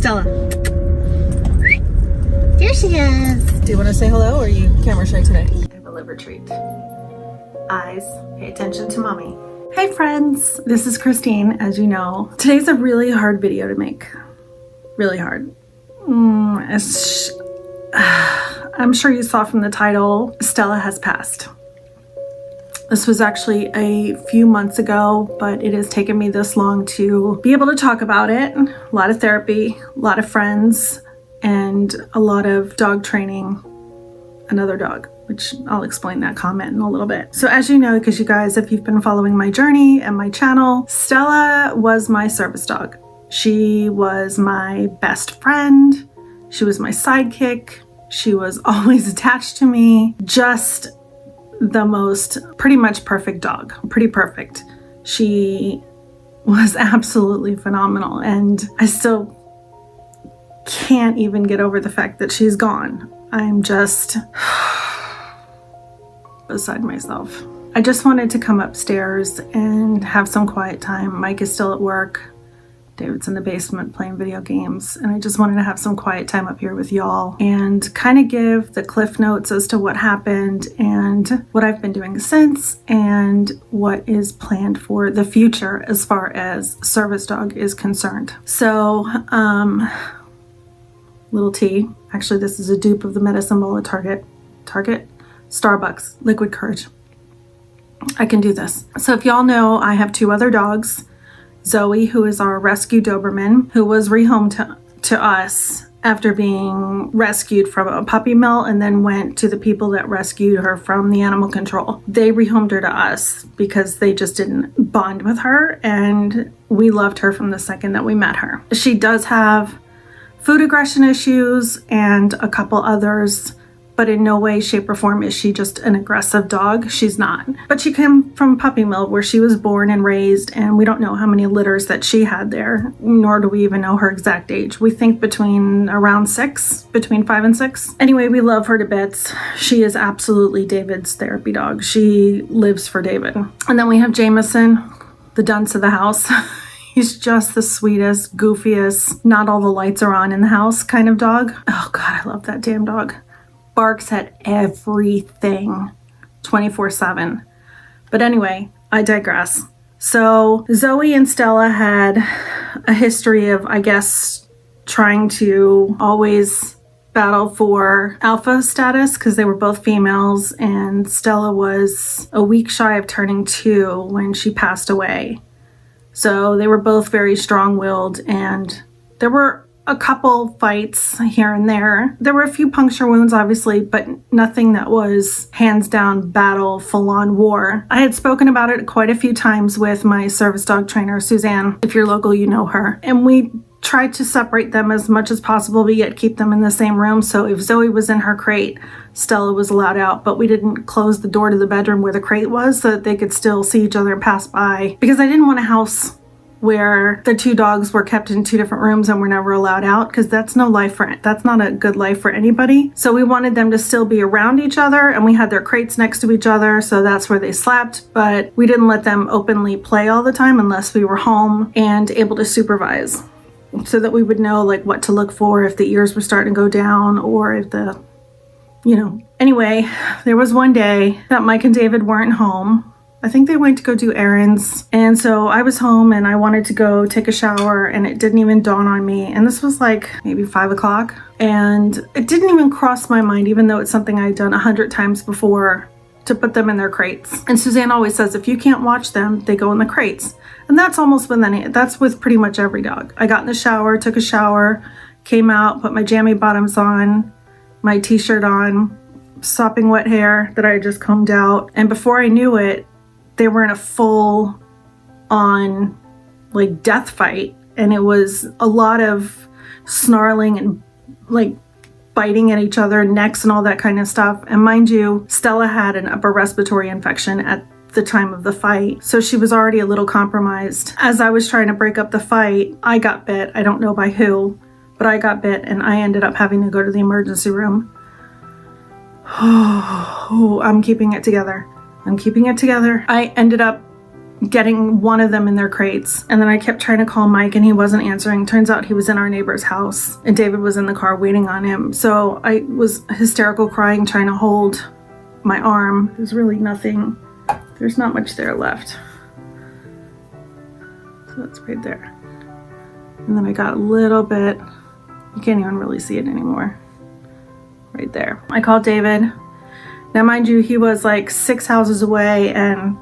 Stella. There she is. Do you want to say hello, or are you camera shy today? I have a liver treat. Eyes, pay attention to mommy. Hey friends, this is Christine, as you know. Today's a really hard video to make. Really hard. I'm sure you saw from the title, Stella has passed. This was actually a few months ago, but it has taken me this long to be able to talk about it. A lot of therapy, a lot of friends, and a lot of dog training another dog, which I'll explain that comment in a little bit. So as you know, because you guys, if you've been following my journey and my channel, Stella was my service dog. She was my best friend. She was my sidekick. She was always attached to me. Just the most pretty much perfect dog. Pretty perfect. She was absolutely phenomenal, and I still can't even get over the fact that she's gone. I'm just beside myself. I just wanted to come upstairs and have some quiet time. Mike is still at work. David's in the basement playing video games, and I just wanted to have some quiet time up here with y'all and kind of give the cliff notes as to what happened and what I've been doing since and what is planned for the future as far as service dog is concerned. So, little T, actually this is a dupe of the medicine ball at Target, Starbucks, Liquid Courage. I can do this. So if y'all know, I have two other dogs. Zoe, who is our rescue Doberman, who was rehomed to us after being rescued from a puppy mill and then went to the people that rescued her from the animal control. They rehomed her to us because they just didn't bond with her, and we loved her from the second that we met her. She does have food aggression issues and a couple others, but in no way, shape, or form is she just an aggressive dog. She's not. But she came from puppy mill where she was born and raised, and we don't know how many litters that she had there, nor do we even know her exact age. We think between around 6, between 5 and 6. Anyway, we love her to bits. She is absolutely David's therapy dog. She lives for David. And then we have Jameson, the dunce of the house. He's just the sweetest, goofiest, not all the lights are on in the house kind of dog. Oh God, I love that damn dog. Barks at everything 24/7. But anyway, I digress. So Zoe and Stella had a history of, I guess, trying to always battle for alpha status because they were both females, and Stella was a week shy of turning 2 when she passed away. So they were both very strong-willed, and there were a couple fights here and there. There were a few puncture wounds, obviously, but nothing that was hands down battle, full-on war. I had spoken about it quite a few times with my service dog trainer, Suzanne. If you're local, you know her. And we tried to separate them as much as possible, but yet keep them in the same room. So if Zoe was in her crate, Stella was allowed out, but we didn't close the door to the bedroom where the crate was so that they could still see each other and pass by, because I didn't want a house where the two dogs were kept in 2 different rooms and were never allowed out, because that's not a good life for anybody. So we wanted them to still be around each other, and we had their crates next to each other, so that's where they slept, but we didn't let them openly play all the time unless we were home and able to supervise, so that we would know like what to look for if the ears were starting to go down, or if the, Anyway, there was one day that Mike and David weren't home. I think they went to go do errands, and so I was home and I wanted to go take a shower, and it didn't even dawn on me, and this was like maybe 5 o'clock, and it didn't even cross my mind, even though it's something I'd done 100 times before, to put them in their crates. And Suzanne always says if you can't watch them, they go in the crates, and that's that's with pretty much every dog. I got in the shower, took a shower, came out, put my jammy bottoms on, my t-shirt on, sopping wet hair that I had just combed out, and before I knew it, they were in a full on like death fight, and it was a lot of snarling and like biting at each other, necks and all that kind of stuff. And mind you, Stella had an upper respiratory infection at the time of the fight, so she was already a little compromised. As I was trying to break up the fight, I got bit. I don't know by who, but I got bit, and I ended up having to go to the emergency room. Oh, I'm keeping it together. I ended up getting one of them in their crates. And then I kept trying to call Mike and he wasn't answering. Turns out he was in our neighbor's house and David was in the car waiting on him. So I was hysterical crying, trying to hold my arm. There's really nothing, there's not much there left. So that's right there. And then I got a little bit, you can't even really see it anymore. Right there. I called David. Now mind you, he was like 6 houses away and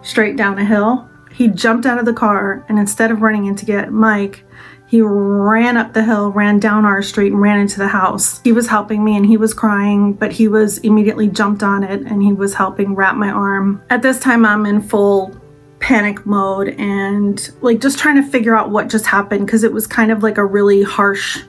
straight down a hill. He jumped out of the car and instead of running in to get Mike, he ran up the hill, ran down our street and ran into the house. He was helping me and he was crying, but he was immediately jumped on it and he was helping wrap my arm. At this time, I'm in full panic mode and like just trying to figure out what just happened because it was kind of like a really harsh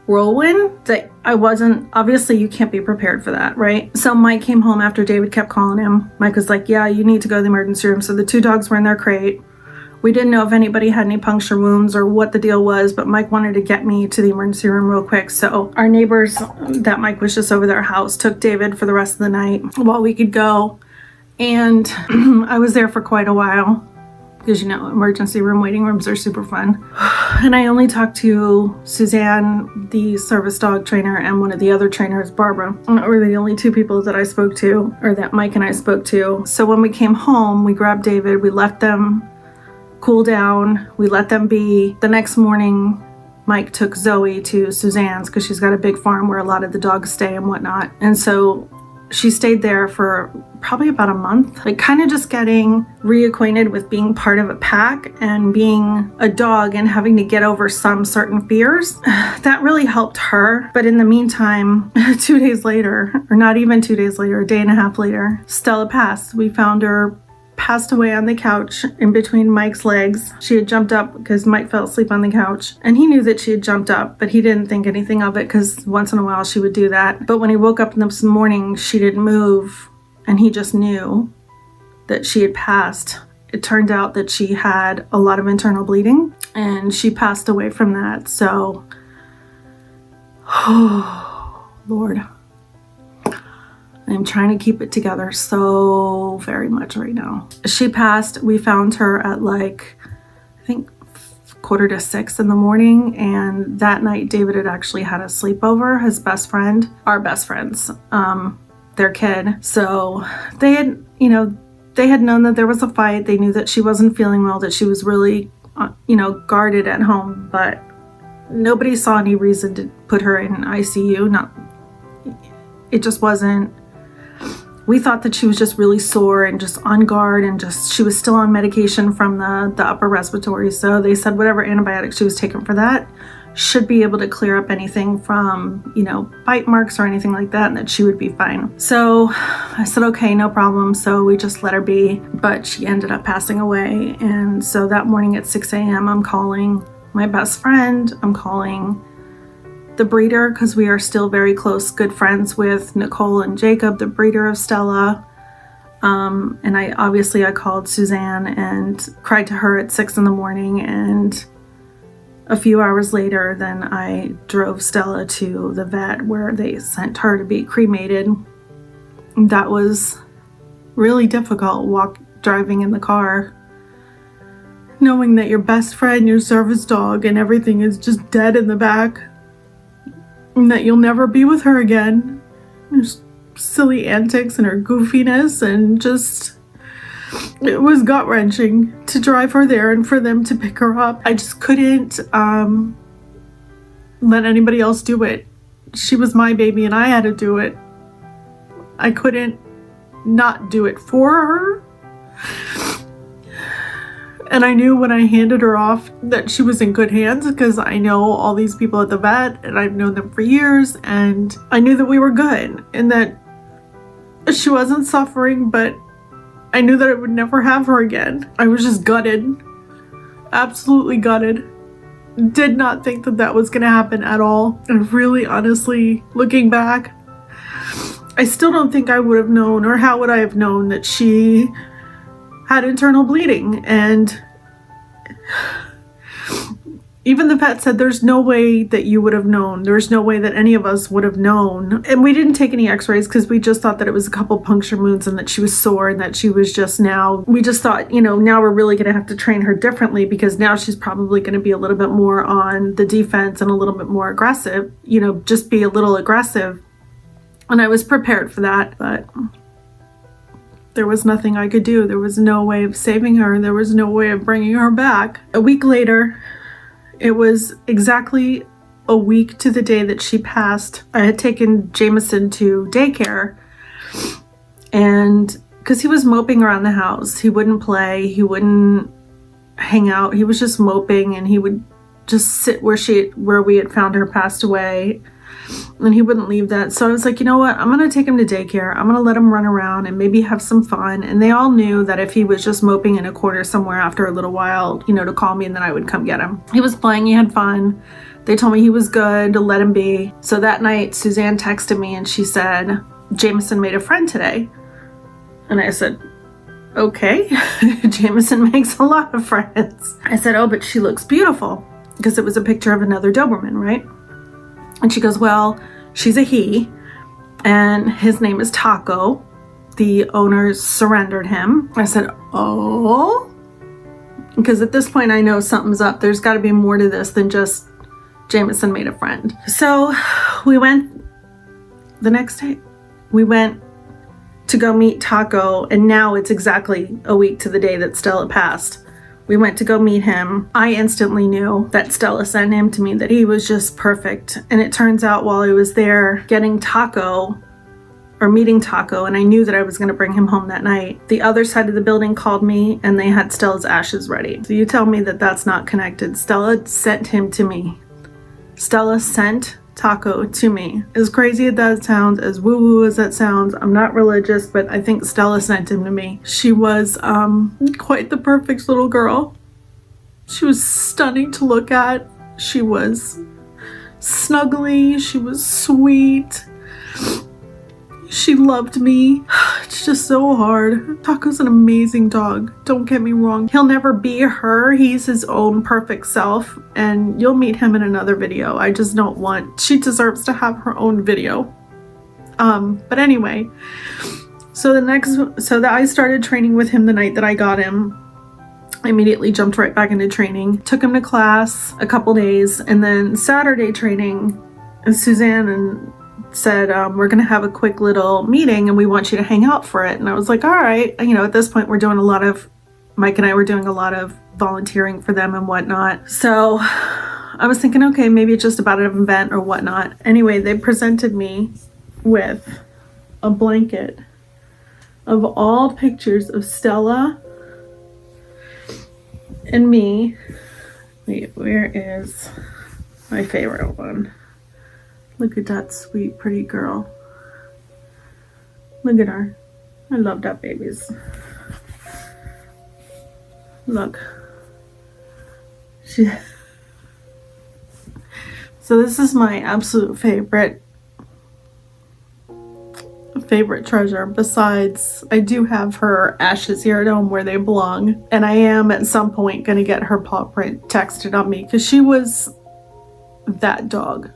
whirlwind that I wasn't, obviously you can't be prepared for that, right? So Mike came home after David kept calling him. Mike was like, yeah, you need to go to the emergency room. So the 2 dogs were in their crate. We didn't know if anybody had any puncture wounds or what the deal was, but Mike wanted to get me to the emergency room real quick. So our neighbors that Mike was just over their house took David for the rest of the night while we could go. And I was there for quite a while. Because you know, emergency room waiting rooms are super fun. And I only talked to Suzanne, the service dog trainer, and one of the other trainers, Barbara. Were the only 2 people that I spoke to, or that Mike and I spoke to. So when we came home, we grabbed David, we let them cool down, we let them be. The next morning, Mike took Zoe to Suzanne's because she's got a big farm where a lot of the dogs stay and whatnot. And so she stayed there for probably about a month, like kind of just getting reacquainted with being part of a pack and being a dog and having to get over some certain fears. That really helped her. But in the meantime, 2 days later, or not even 2 days later, a day and a half later, Stella passed. We found her passed away on the couch in between Mike's legs. She had jumped up because Mike fell asleep on the couch and he knew that she had jumped up, but he didn't think anything of it because once in a while she would do that. But when he woke up in the morning, she didn't move and he just knew that she had passed. It turned out that she had a lot of internal bleeding and she passed away from that. So, oh, Lord. I'm trying to keep it together so very much right now. She passed. We found her at like, I think 5:45 in the morning. And that night, David had actually had a sleepover. His best friend, our best friends, their kid. So they had, you know, they had known that there was a fight. They knew that she wasn't feeling well, that she was really, you know, guarded at home. But nobody saw any reason to put her in ICU. It just wasn't. We thought that she was just really sore and just on guard and just, she was still on medication from the upper respiratory. So they said whatever antibiotics she was taking for that should be able to clear up anything from, you know, bite marks or anything like that, and that she would be fine. So I said, okay, no problem. So we just let her be, but she ended up passing away. And so that morning at 6 a.m., I'm calling my best friend. I'm calling the breeder, because we are still very close, good friends with Nicole and Jacob, the breeder of Stella. And I called Suzanne and cried to her at 6 in the morning. And a few hours later, then I drove Stella to the vet where they sent her to be cremated. That was really difficult, driving in the car, knowing that your best friend, your service dog, and everything is just dead in the back. And that you'll never be with her again. Her silly antics and her goofiness, and just, it was gut-wrenching to drive her there and for them to pick her up. I just couldn't let anybody else do it. She was my baby and I had to do it. I couldn't not do it for her. And I knew when I handed her off that she was in good hands, because I know all these people at the vet and I've known them for years, and I knew that we were good and that she wasn't suffering, but I knew that I would never have her again. I was just gutted, absolutely gutted. Did not think that that was going to happen at all. And really, honestly, looking back, I still don't think I would have known, or how would I have known, that she had internal bleeding. And Even the vet said there's no way that you would have known. There's no way that any of us would have known. And we didn't take any x-rays because we just thought that it was a couple puncture wounds and that she was sore and that she was just now, we just thought, you know, now we're really going to have to train her differently because now she's probably going to be a little bit more on the defense and a little bit more aggressive, you know, just be a little aggressive. And I was prepared for that, but there was nothing I could do. There was no way of saving her. There was no way of bringing her back. A week later, it was exactly a week to the day that she passed. I had taken Jameson to daycare, and because he was moping around the house, he wouldn't play, he wouldn't hang out, he was just moping, and he would just sit where we had found her passed away, and he wouldn't leave that. So I was like, you know what, I'm gonna take him to daycare, I'm gonna let him run around and maybe have some fun. And they all knew that if he was just moping in a corner somewhere after a little while, you know, to call me and then I would come get him. He was playing, he had fun, they told me he was good, to let him be. So that night Suzanne texted me and she said, Jameson made a friend today. And I said, okay. Jameson makes a lot of friends. I said, oh, but she looks beautiful, because it was a picture of another Doberman, right? And she goes, well, she's a he, and his name is Taco. The owners surrendered him. I said, oh, because at this point I know something's up. There's got to be more to this than just Jameson made a friend. So we went the next day. We went to go meet Taco, and now it's exactly a week to the day that Stella passed. We went to go meet him. I instantly knew that Stella sent him to me, that he was just perfect. And it turns out while I was there getting Taco, or meeting Taco, and I knew that I was going to bring him home that night, the other side of the building called me and they had Stella's ashes ready. So you tell me that that's not connected. Stella sent him to me. Stella sent Taco to me. As crazy as that sounds, as woo-woo as that sounds, I'm not religious, but I think Stella sent him to me. She was quite the perfect little girl. She was stunning to look at. She was snuggly. She was sweet. She loved me. It's just so hard. Taco's an amazing dog. Don't get me wrong. He'll never be her. He's his own perfect self, and you'll meet him in another video. I just don't want... She deserves to have her own video. But anyway, so I started training with him the night that I got him. I immediately jumped right back into training. Took him to class a couple days, and then Saturday training, Suzanne said, we're gonna have a quick little meeting and we want you to hang out for it. And I was like, all right. You know, at this point Mike and I were doing a lot of volunteering for them and whatnot. So I was thinking, okay, maybe it's just about an event or whatnot. Anyway, they presented me with a blanket of all pictures of Stella and me. Wait, where is my favorite one? Look at that sweet, pretty girl. Look at her. I love that babies. Look. So this is my absolute favorite treasure. Besides, I do have her ashes here at home where they belong. And I am at some point going to get her paw print texted on me, because she was that dog.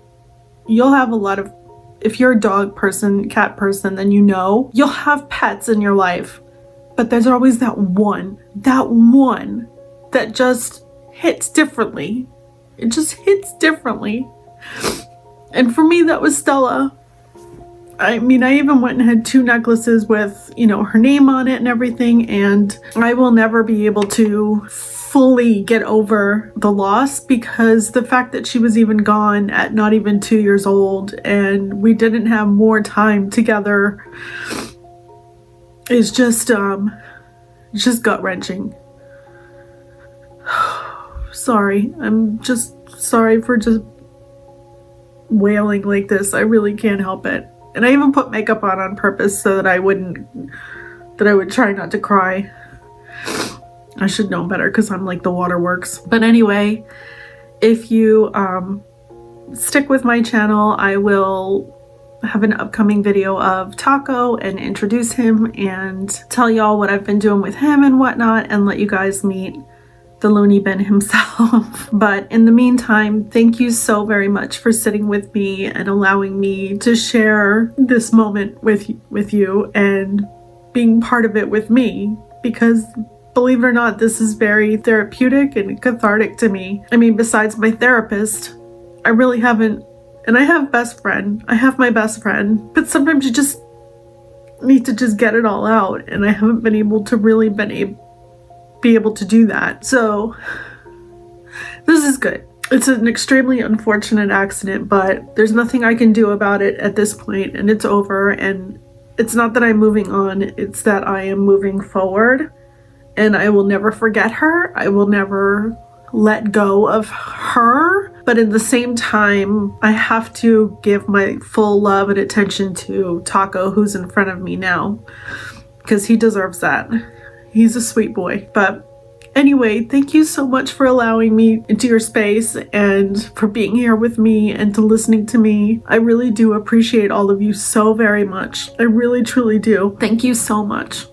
You'll have a lot of, if you're a dog person, cat person, then you know, you'll have pets in your life, but there's always that one that just hits differently. It just hits differently. And for me, that was Stella. I mean, I even went and had 2 necklaces with, you know, her name on it and everything, and I will never be able to fully get over the loss, because the fact that she was even gone at not even 2 years old and we didn't have more time together is just gut-wrenching. Sorry, I'm just sorry for just wailing like this. I really can't help it. And I even put makeup on purpose so that I would try not to cry. I should know better because I'm like the waterworks. But anyway, if you stick with my channel, I will have an upcoming video of Taco and introduce him and tell y'all what I've been doing with him and whatnot, and let you guys meet the loony bin himself. But in the meantime, thank you so very much for sitting with me and allowing me to share this moment with you and being part of it with me, because believe it or not, this is very therapeutic and cathartic to me. I mean, besides my therapist, I really haven't, and I have my best friend, but sometimes you just need to just get it all out, and I haven't been able to really be able to do that. So this is good. It's an extremely unfortunate accident, but there's nothing I can do about it at this point, and it's over. And it's not that I'm moving on, it's that I am moving forward, and I will never forget her. I will never let go of her. But at the same time, I have to give my full love and attention to Taco, who's in front of me now, because he deserves that. He's a sweet boy. But anyway, thank you so much for allowing me into your space and for being here with me and to listening to me. I really do appreciate all of you so very much. I really, truly do. Thank you so much.